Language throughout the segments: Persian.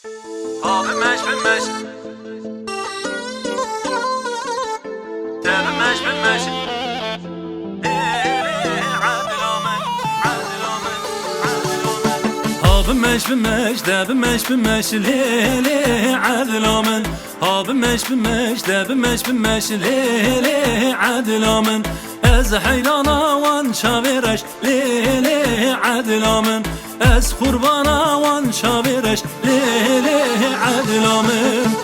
بمش بمش بمش بمش عادل آمن عادل آمن عادل آمن بمش بمش ده بمش بمش ليلي عادل آمن بمش بمش ده بمش بمش ليلي عادل آمن از حیرانا وان شاورش لیلی عادل آمن از قربانا وان شاورش لیلی عادل آمن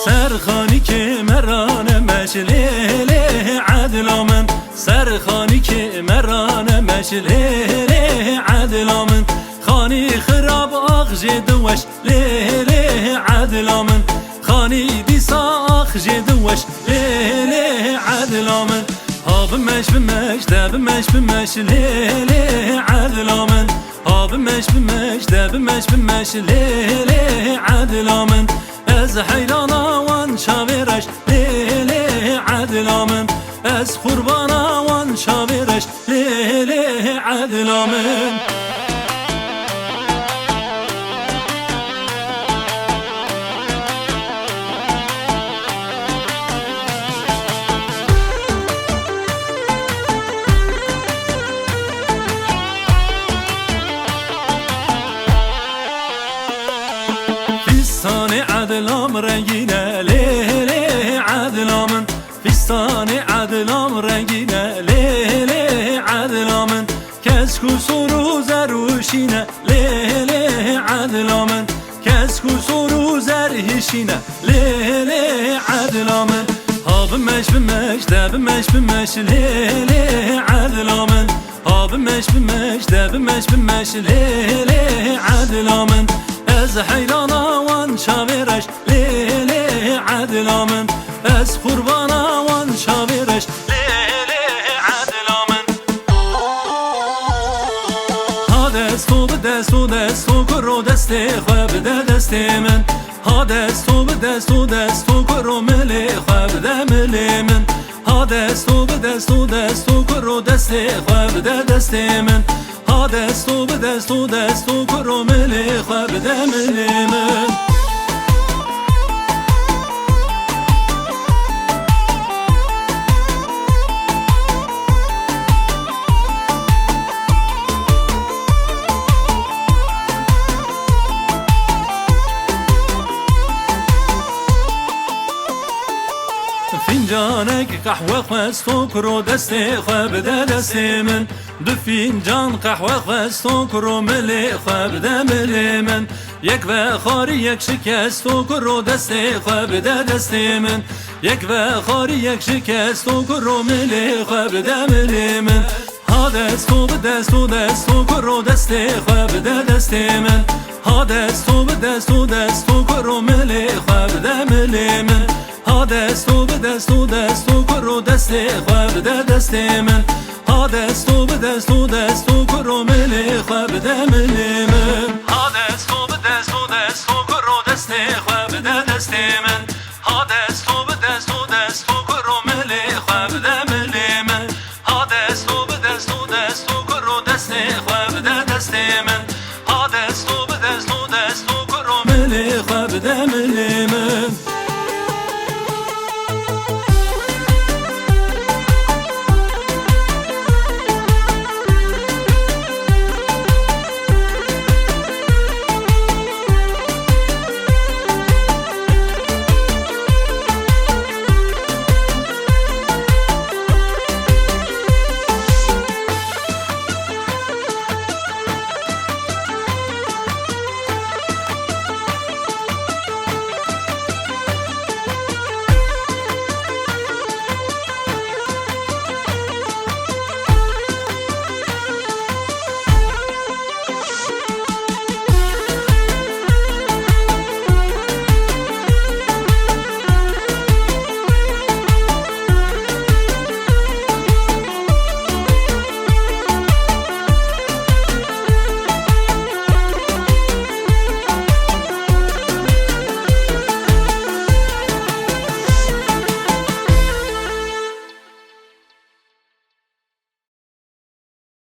سرخانی که مرانه مشلیلی عادل آمن سرخانی که مرانه مشلیلی عادل آمن خانی خراب آخ جدوش لیلی عادل آمن خانی دیسا آخ جدوش لیلی عادل آمن بمش بمش ده بمش بمش لیلی عادل آمن بمش بمش ده بمش بمش لیلی عادل آمن از حیرانا وان شاورش لیلی عادل آمن از قربانا وان شاورش لیلی عادل آمن فستان عادل آمن رنگینه لیلی عادل آمن فستان عادل آمن رنگینه لیلی عادل آمن کس کو سرو زروشینه لیلی عادل آمن کس کو سرو زرهشینه لیلی عادل آمن بمش بمش ده بمش بمش لیلی عادل آمن بمش بمش ده بمش بمش لیلی عادل آمن از حیرانا وان شاورش لیلی عادل آمن از قربانا وان شاورش لیلی عادل آمن دست و به دست و دست و کرو دست خواه بده دست من دست و به دست و دست و کرو ملی خواه بده ملی من دست و به دست و دست و کرو دست خواه بده دست من دست و به دست و دست و کرو ملی خواه بده ملی من فنجانك قهوة خواستو کرو دست خواه بده دست من دو فنجان قهوة خواستو کرو ملی خواه بده ملی من یک و خاری یک شکستو کرو دست خواه بده دست من یک و خاری یک شکستو کرو ملی خواه بده ملی من دست و به دست و دست و کرو دست خواه بده دست من دست و به دست و دست و کرو ملی خواه بده ملی من دست و به دست و دست و کرو دست خواه بده دست من دست و به دست و دست و کرو ملی خواه بده ملی من دست و به دست و دست و کرو دست خواه بده دست من دست و به دست و دست و کرو ملی خواه بده ملی من دست و به دست و دست و کرو دست خواه بده دست من